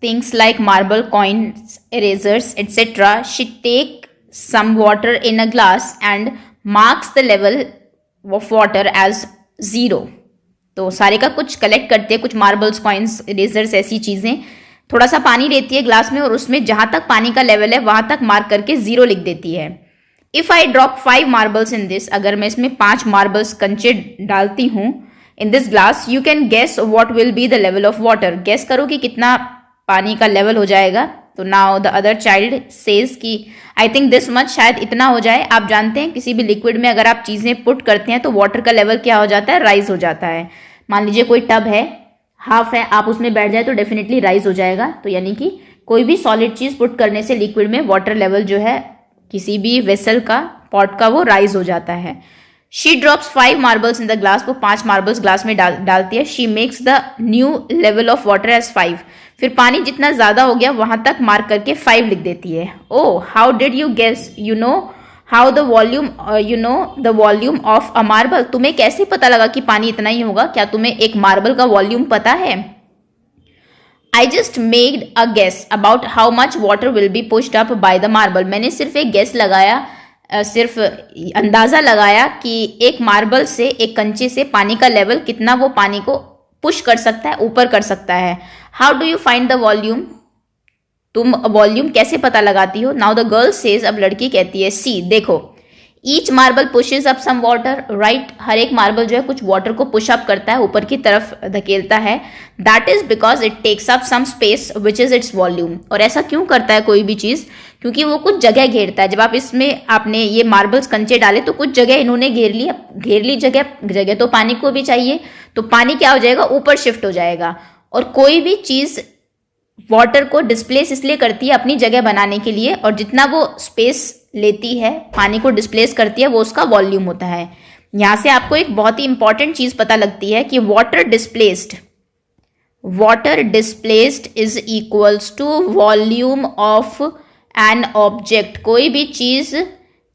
things like marble, coins, erasers, etc. She take some water in a glass and marks the level of water as 0. तो सारे का कुछ collect करती है, कुछ मार्बल्स, कॉइन्स, इरेजर्स, ऐसी चीजें, थोड़ा सा पानी लेती है ग्लास में और उसमें जहां तक पानी का लेवल है वहां तक मार्क करके 0 लिख देती है. If I drop 5 marbles in this, अगर मैं इसमें 5 मार्बल्स कंचे डालती हूं in this glass, you can guess what will be the level of water. Guess करो कि कितना पानी का लेवल हो जाएगा. तो now the other child says कि आई थिंक दिस मच, शायद इतना हो जाए. आप जानते हैं किसी भी लिक्विड में अगर आप चीजें पुट करते हैं तो वाटर का लेवल क्या हो जाता है, राइज हो जाता है. मान लीजिए कोई टब है, हाफ है, आप उसमें बैठ जाए तो डेफिनेटली राइज हो जाएगा. तो यानी कि कोई भी सॉलिड चीज पुट करने से लिक्विड में वाटर लेवल जो है किसी भी वेसल का, पॉट का, वो राइज हो जाता है. She drops 5 marbles in the glass, वो 5 मार्बल्स ग्लास में डालती है. She makes the new level of water as 5. फिर पानी जितना ज्यादा हो गया वहां तक मार्क करके 5 लिख देती है. Oh how did you guess, you know how the volume, you know the volume of a marble. तुम्हें कैसे पता लगा कि पानी इतना ही होगा? क्या तुम्हें एक मार्बल का वॉल्यूम पता है? I just made a guess about how much water will be pushed up by the marble. मैंने सिर्फ एक गेस लगाया, सिर्फ अंदाजा लगाया कि एक मार्बल से, एक कंचे से पानी का लेवल कितना वो पानी को पुश कर सकता है, ऊपर कर सकता है. How do you find the volume, तुम वॉल्यूम कैसे पता लगाती हो? नाउ द गर्ल सेज, अब लड़की कहती है, सी देखो, each marble pushes up some water, right. हर एक मार्बल जो है कुछ वाटर को पुश अप करता है, ऊपर की तरफ धकेलता है. That is because it takes up some space which is its volume. और ऐसा क्यों करता है कोई भी चीज? क्योंकि वो कुछ जगह घेरता है. जब आप इसमें, आपने ये मार्बल्स कंचे डाले तो कुछ जगह इन्होंने घेर ली. जगह तो पानी को भी चाहिए, तो पानी क्या हो जाएगा, ऊपर शिफ्ट हो जाएगा. और कोई भी चीज वाटर को डिस्प्लेस इसलिए करती है अपनी जगह बनाने के लिए, और जितना वो स्पेस लेती है, पानी को डिस्प्लेस करती है, वो उसका वॉल्यूम होता है. यहां से आपको एक बहुत ही इंपॉर्टेंट चीज पता लगती है कि water displaced is equals to volume of an object. कोई भी चीज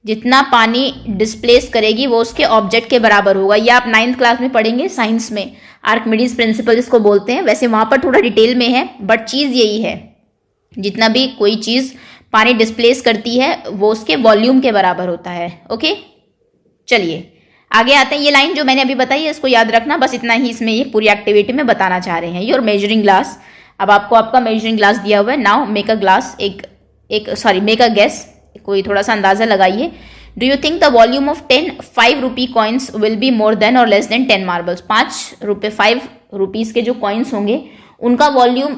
जितना पानी डिस्प्लेस करेगी वो उसके ऑब्जेक्ट के बराबर होगा. ये आप 9th क्लास में पढ़ेंगे साइंस में, आर्किमिडीज प्रिंसिपल इसको बोलते हैं. वैसे वहां पर थोड़ा डिटेल में है, बट चीज यही है, जितना भी कोई चीज पानी डिस्प्लेस करती है वो उसके वॉल्यूम के बराबर होता है. ओके, चलिए आगे आते हैं. ये लाइन जो मैंने अभी बताई है इसको याद रखना, बस इतना ही इसमें ये पूरी एक्टिविटी में बताना चाह रहे हैं. योर मेजरिंग ग्लास, अब आपको आपका मेजरिंग ग्लास दिया हुआ है. Now make a glass, make a guess, कोई थोड़ा सा अंदाजा लगाइए. Do you think the volume of 10 5 rupee coins will be more than और लेस देन 10 मार्बल्स. 5 रुपीज के जो कॉइन्स होंगे उनका वॉल्यूम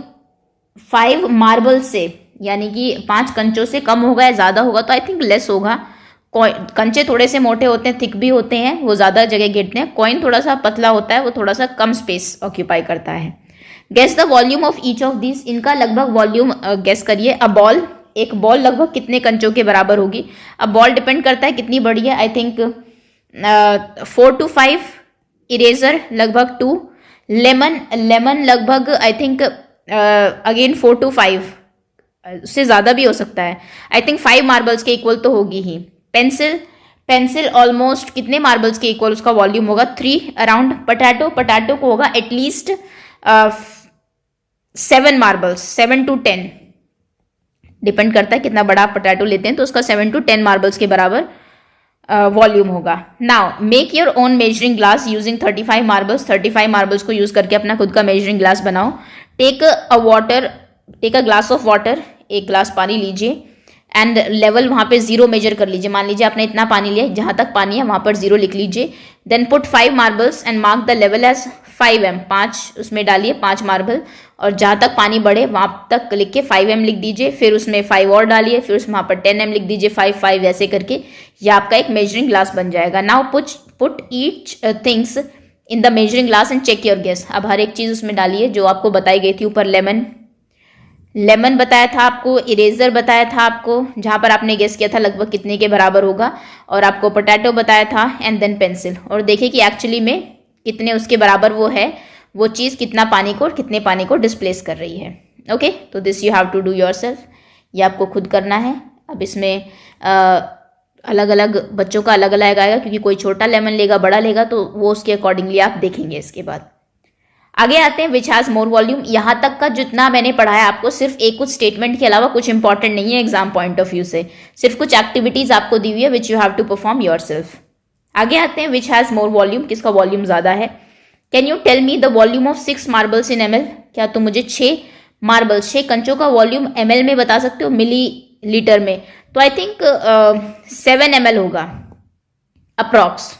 5 मार्बल से, यानी कि 5 कंचों से कम होगा या ज्यादा होगा? तो आई थिंक लेस होगा. कंचे थोड़े से मोटे होते हैं, थिक भी होते हैं, वो ज्यादा जगह घेरते हैं. कॉइन थोड़ा सा पतला होता है, वो थोड़ा सा कम स्पेस ऑक्यूपाई करता है. Guess the volume of each of this, इनका लगभग वॉल्यूम गेस करिए. अ बॉल, एक बॉल लगभग कितने कंचों के बराबर होगी? अब बॉल डिपेंड करता है कितनी बड़ी है. I think 4 to 5. इरेजर लगभग 2. लेमन लगभग आई थिंक अगेन 4 to 5, उससे ज्यादा भी हो सकता है. आई थिंक 5 मार्बल्स के इक्वल तो होगी ही. पेंसिल ऑलमोस्ट कितने मार्बल्स के इक्वल उसका वॉल्यूम होगा? 3 अराउंड. पटाटो को होगा एटलीस्ट 7 मार्बल्स, 7 to 10, डिपेंड करता है कितना बड़ा आप पोटैटो लेते हैं, तो उसका 7 to 10 मार्बल्स के बराबर वॉल्यूम होगा. Now make your own measuring glass using 35 marbles. 35 marbles को यूज करके अपना खुद का मेजरिंग ग्लास बनाओ. Take a glass of water, एक ग्लास पानी लीजिए, एंड लेवल वहां पे 0 मेजर कर लीजिए. मान लीजिए आपने इतना पानी लिया, जहां तक पानी है वहां पर 0 लिख लीजिए. Then put 5 marbles and mark the level as 5m. 5 उसमें डालिए, 5 मार्बल, और जहां तक पानी बढ़े वहां तक लिख के 5m लिख दीजिए. फिर उसमें 5 और डालिए, फिर उसमें वहां पर 10m लिख दीजिए, 5 ऐसे करके ये आपका एक मेजरिंग ग्लास बन जाएगा. Now put each things in the measuring glass and check your guess. अब हर एक चीज उसमें डालिए जो आपको बताई गई थी. ऊपर लेमन बताया था आपको, इरेजर बताया था आपको, जहां पर आपने गेस किया था लगभग कितने के बराबर होगा, और आपको पोटैटो बताया था, एंड देन पेंसिल. और देखिए कि एक्चुअली में कितने उसके बराबर वो है, वो चीज़ कितना पानी को, कितने पानी को डिस्प्लेस कर रही है. ओके, तो this you have to do yourself, ये आपको खुद करना है. अब इसमें अलग अलग बच्चों का अलग अलग आएगा, क्योंकि कोई छोटा लेमन लेगा, बड़ा लेगा, तो वो उसके अकॉर्डिंगली आप देखेंगे इसके बाद. आगे आते हैं विच हैज़ मोर वॉल्यूम। यहाँ तक का जितना मैंने पढ़ा है आपको सिर्फ एक कुछ स्टेटमेंट के अलावा कुछ इंपॉर्टेंट नहीं है एग्जाम पॉइंट ऑफ व्यू से, सिर्फ कुछ एक्टिविटीज आपको दी हुई है which you have to perform yourself. आगे आते हैं विच हैज़ मोर वॉल्यूम, किसका वॉल्यूम ज़्यादा है। Can you tell me the volume of 6 marbles in ml, क्या तुम मुझे 6 मार्बल्स 6 कंचों का वॉल्यूम ml में बता सकते हो, मिली लीटर में। तो आई थिंक 7 ml होगा अप्रॉक्स।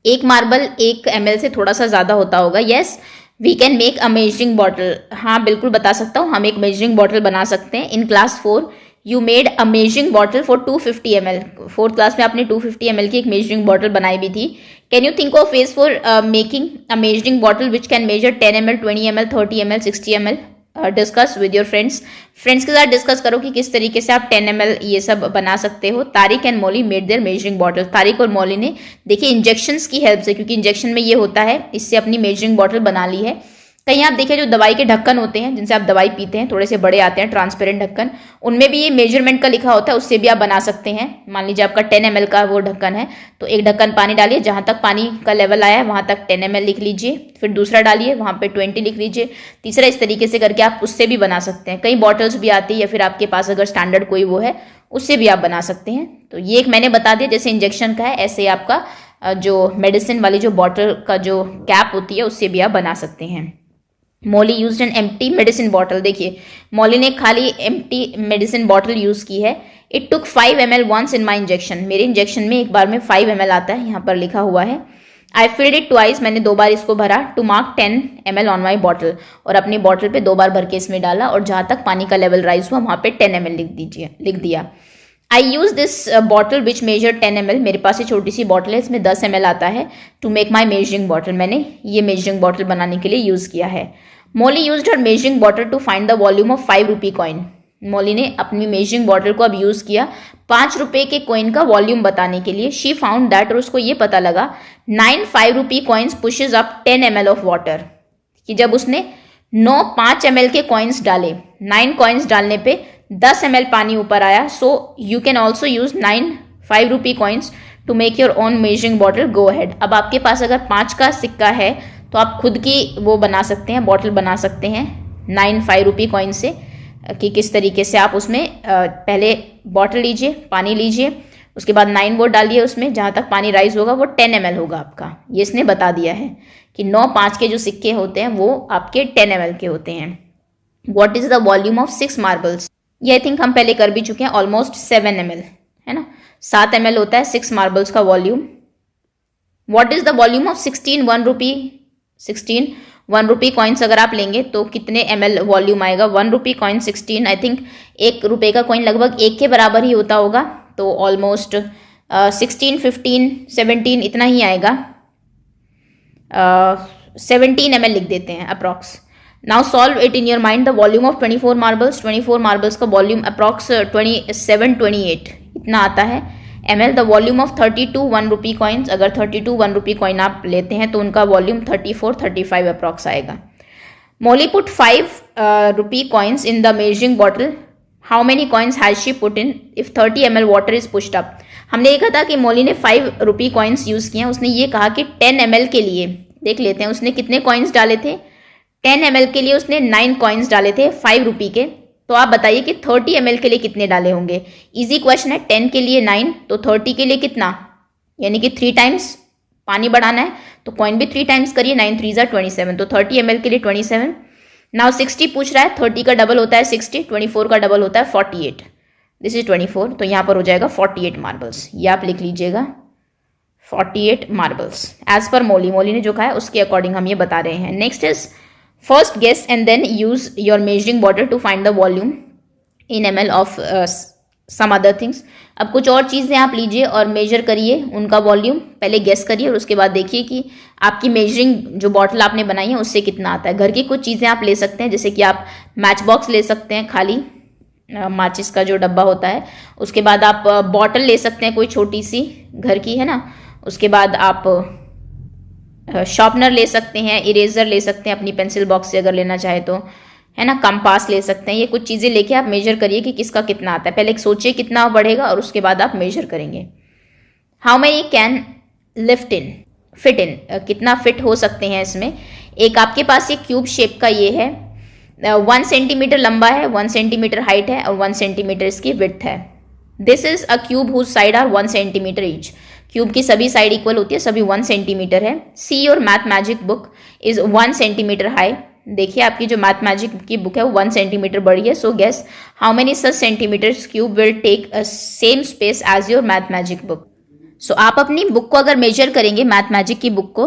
एक मार्बल 1 ml से थोड़ा सा ज़्यादा होता होगा। Yes we can make a measuring bottle, हाँ बिल्कुल बता सकता हूँ, हम एक मेजरिंग बॉटल बना सकते हैं। In class 4 you made a measuring bottle for 250 ml, 4th class में आपने 250 ml की एक मेजरिंग बॉटल बनाई भी थी। Can you think of ways for making a measuring bottle which can measure 10 ml, 20 ml, 30 ml, 60 ml। Discuss with your friends के साथ discuss करो कि किस तरीके से आप 10 ml ये सब बना सकते हो। Tariq and Molly made their measuring bottle, Tariq और मौली ने देखिए इंजेक्शंस की हेल्प से, क्योंकि इंजेक्शन में ये होता है, इससे अपनी मेजरिंग बॉटल बना ली है। कहीं आप देखिए जो दवाई के ढक्कन होते हैं जिनसे आप दवाई पीते हैं, थोड़े से बड़े आते हैं ट्रांसपेरेंट ढक्कन, उनमें भी ये मेजरमेंट का लिखा होता है, उससे भी आप बना सकते हैं। मान लीजिए आपका 10 ml का वो ढक्कन है, तो एक ढक्कन पानी डालिए, जहां तक पानी का लेवल आया है वहां तक 10 ml लिख लीजिए, फिर दूसरा डालिए वहां पे 20 लिख लीजिए, तीसरा, इस तरीके से करके आप उससे भी बना सकते हैं। कई बॉटल्स भी आती है, या फिर आपके पास अगर स्टैंडर्ड कोई वो है उससे भी आप बना सकते हैं। तो ये एक मैंने बता दिया, जैसे इंजेक्शन का है ऐसे आपका जो मेडिसिन वाली जो बॉटल का जो कैप होती है उससे भी आप बना सकते हैं। Mauli used an empty medicine bottle, देखिए मौली ने खाली एम्प्टी मेडिसिन बॉटल यूज की है। It took 5 ml once in my injection, मेरे इंजेक्शन में एक बार में 5 ml आता है, यहाँ पर लिखा हुआ है। आई फिल्ड इट ट्वाइस, मैंने 2 बार इसको भरा। To mark 10 ml on my bottle, और अपनी बॉटल पे 2 बार भर के इसमें डाला, और जहाँ तक पानी का लेवल राइज हुआ वहाँ पे 10 ml लिख दिया। I use this bottle which measure 10 ml, मेरे पास ये छोटी सी बॉटल है, इसमें 10 ml आता है। To make my measuring bottle, मैंने ये मेजरिंग बॉटल बनाने के लिए यूज किया है। Mauli used her measuring bottle to find the volume of 5 rupee coin, Mauli ने अपनी मेजरिंग बॉटल को अब यूज किया 5 रुपए के कॉइन का वॉल्यूम बताने के लिए। शी फाउंड दैट, और उसको ये पता लगा 9 5 rupee coins pushes up 10 ml of water, कि जब उसने 9 5 ml के कॉइन्स डाले, 9 कॉइन्स डालने पे 10 ml पानी ऊपर आया। So you can also use 9 5 rupee coins to make your own measuring bottle, go ahead. अब आपके पास अगर 5 का सिक्का है तो आप खुद की वो बना सकते हैं, बॉटल बना सकते हैं 9 5 रुपी कॉइन से, कि किस तरीके से आप उसमें पहले बॉटल लीजिए, पानी लीजिए, उसके बाद 9 वो डालिए उसमें, जहाँ तक पानी राइज होगा वो 10 ml होगा आपका। ये इसने बता दिया है कि 9 5 के जो सिक्के होते हैं वो आपके 10 ml के होते हैं। What is the volume of 6 marbles, ये आई थिंक हम पहले कर भी चुके हैं, ऑलमोस्ट 7 ml है ना, 7 ml होता है 6 मार्बल्स का volume. What is the volume of 16 1 rupee coins अगर आप लेंगे तो कितने ml वॉल्यूम आएगा। 1 रुपी कॉइन 16, आई थिंक 1 रुपए का कॉइन लगभग 1 के बराबर ही होता होगा, तो ऑलमोस्ट 16 15 17 इतना ही आएगा। 17 ml लिख देते हैं approx. Now solve it in your mind, the volume of 24 marbles, 24 marbles का वॉल्यूम अप्रॉक्स 27 28 इतना आता है ml। The volume of 32 1 rupee coins, अगर 32 1 रुपी कॉइन आप लेते हैं तो उनका वॉल्यूम 34 35 अप्रॉक्स आएगा। Mauli put 5 rupee coins in the measuring bottle, how many coins has she put in if 30 ml water is pushed up. हमने देखा था कि मौली ने 5 रुपी कॉइन्स यूज किए, उसने ये कहा कि 10 ml के लिए देख लेते हैं उसने कितने कॉइन्स डाले थे। 10 ml के लिए उसने 9 कॉइन्स डाले थे 5 रुपी के, तो आप बताइए कि 30 ml के लिए कितने डाले होंगे। इजी क्वेश्चन है, 10 के लिए 9 तो 30 के लिए कितना, यानी कि 3 टाइम्स पानी बढ़ाना है तो कॉइन भी 3 टाइम्स करिए, 9 3 27, तो 30 ml के लिए 27। नाउ 60 पूछ रहा है, 30 का डबल होता है 60, 24 का डबल होता है 48, दिस इज 24, तो यहाँ पर हो जाएगा 48 मार्बल्स, ये आप लिख लीजिएगा 48 मार्बल्स एज पर मौली ने जो कहा है उसके अकॉर्डिंग हम ये बता रहे हैं। Next is first guess and then use your measuring bottle to find the volume in ml of some other things. अब कुछ और चीज़ें आप लीजिए और मेजर करिए उनका वॉल्यूम, पहले गेस करिए और उसके बाद देखिए कि आपकी मेजरिंग जो बॉटल आपने बनाई है उससे कितना आता है। घर की कुछ चीज़ें आप ले सकते हैं, जैसे कि आप मैच बॉक्स ले सकते हैं, खाली माचिस का जो डब्बा होता है, उसके बाद आप बॉटल ले सकते हैं कोई छोटी सी घर की है ना, उसके बाद आप शार्पनर ले सकते हैं, इरेजर ले सकते हैं अपनी पेंसिल बॉक्स से अगर लेना चाहे तो, है ना, कंपास ले सकते हैं। ये कुछ चीज़ें लेके आप मेजर करिए कि किसका कितना आता है, पहले सोचिए कितना बढ़ेगा और उसके बाद आप मेजर करेंगे। How many can lift in fit in, कितना फिट हो सकते हैं इसमें। एक आपके पास ये क्यूब शेप का ये है, 1 सेंटीमीटर लंबा है, 1 सेंटीमीटर हाइट है और 1 सेंटीमीटर इसकी विड्थ है। This is a cube whose side are 1 centimetre each. Cube की सभी साइड इक्वल होती है, सभी 1 सेंटीमीटर है। See your math magic book is 1 centimetre high. देखिए आपकी जो मैथ मैजिक की बुक है वो 1 सेंटीमीटर बड़ी है। So guess how many such centimetres cube will take a same space as your math magic book. सो आप अपनी बुक को अगर मेजर करेंगे, मैथ मैजिक की बुक को,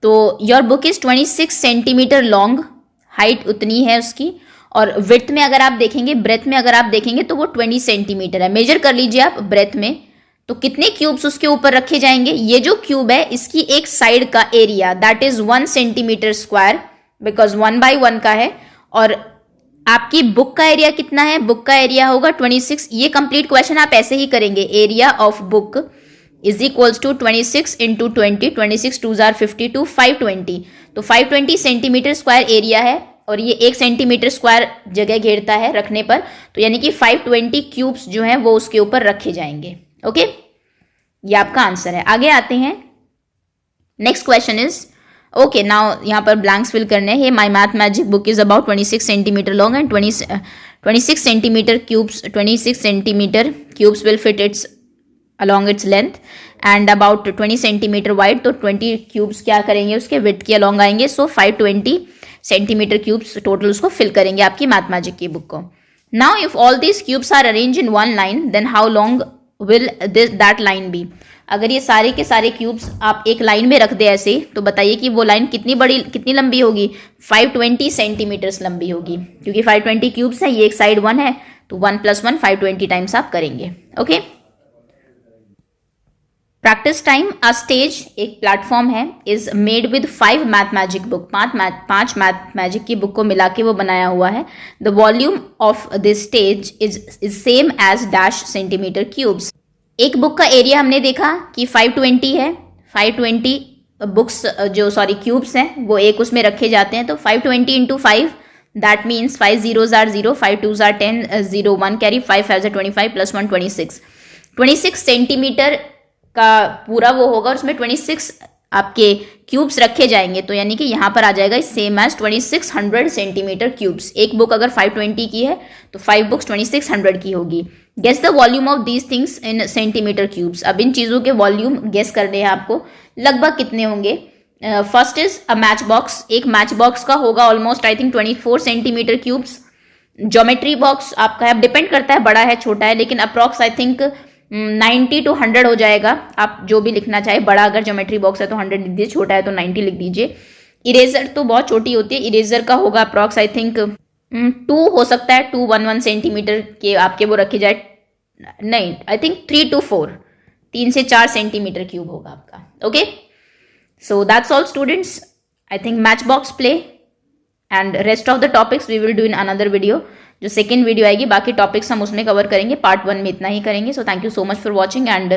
तो your book is 26 centimetre long, height उतनी है उसकी, और विड्थ में अगर आप देखेंगे, ब्रेथ में अगर आप देखेंगे तो वो 20 सेंटीमीटर है। मेजर कर लीजिए आप ब्रेथ में, तो कितने क्यूब्स उसके ऊपर रखे जाएंगे। ये जो क्यूब है इसकी एक साइड का area that is 1 centimetre square, because 1 by 1 का है। और आपकी बुक का एरिया कितना है, बुक का एरिया होगा 26। ये कंप्लीट क्वेश्चन आप ऐसे ही करेंगे, area of book is equals to 26 into 20, 26 2 जार 52, 520। तो 520 सेंटीमीटर स्क्वायर एरिया है और ये 1 सेंटीमीटर स्क्वायर जगह घेरता है रखने पर, तो यानी कि 520 क्यूब्स जो हैं वो उसके ऊपर रखे जाएंगे। ओके, ये आपका आंसर है। आगे आते हैं, next question is okay now यहाँ पर ब्लैंक्स फिल करने हैं। माई math magic book is about 26 centimetre long and 26 centimetre cubes, 26 centimetre cubes will fit it's along its length and about 20 centimetre wide. तो 20 क्यूब्स क्या करेंगे उसके विड्थ के along आएंगे। सो 520 सेंटीमीटर क्यूब्स टोटल उसको fill करेंगे आपकी मैथ मैजिक की बुक को। Now if all these cubes are arrange in one line then how long will that line be. अगर ये सारे के सारे क्यूब्स आप एक लाइन में रख दे ऐसे, तो बताइए कि वो लाइन कितनी लंबी होगी। 520 सेंटीमीटर्स लंबी होगी, क्योंकि 520 क्यूब्स है, ये एक साइड 1 है, तो 1 + 1 520 टाइम्स आप करेंगे। Okay, practice time. A stage एक प्लेटफॉर्म है, is made with 5 math magic book, 5 math magic की बुक को मिला के वो बनाया हुआ है। The volume of this stage is same as dash centimetre cubes. एक बुक का एरिया हमने देखा कि 520 है, 520 बुक्स क्यूब्स हैं वो एक उसमें रखे जाते हैं। तो 520 into 5 that means 5 zeros are 0, 5 2s are 10, 0 1 carry, 5 5s are 25 + 1 26। 26 centimetre का पूरा वो होगा और उसमें 26 आपके क्यूब्स रखे जाएंगे। तो यानी कि यहाँ पर आ जाएगा सेम एज 2600 सेंटीमीटर क्यूब्स। एक बुक अगर 520 की है तो 5 बुक्स 2600 की होगी। Guess the volume of these things in centimetre cubes. अब इन चीज़ों के वॉल्यूम गेस करने हैं आपको, लगभग कितने होंगे। First is a match box. एक मैच बॉक्स का होगा almost I think 24 centimetre cubes. Geometry box आपका है, डिपेंड करता है बड़ा है छोटा है, लेकिन अप्रॉक्स आई थिंक 90 to 100 हो जाएगा। आप जो भी लिखना चाहे, बड़ा अगर ज्योमेट्री बॉक्स है तो 100 लिख दीजिए, छोटा है तो 90 लिख दीजिए। इरेजर तो बहुत छोटी होती है, इरेजर का होगा अप्रॉक्स आई थिंक 2 हो सकता है, 211 सेंटीमीटर के आपके वो रखे जाए, नहीं आई थिंक 3 to 4, 3 से 4 सेंटीमीटर क्यूब होगा आपका। Okay, so that's all students. I think match box play and rest of the topics we will do in another video. जो सेकेंड वीडियो आएगी, बाकी टॉपिक्स हम उसमें कवर करेंगे, पार्ट 1 में इतना ही करेंगे। So thank you so much for watching and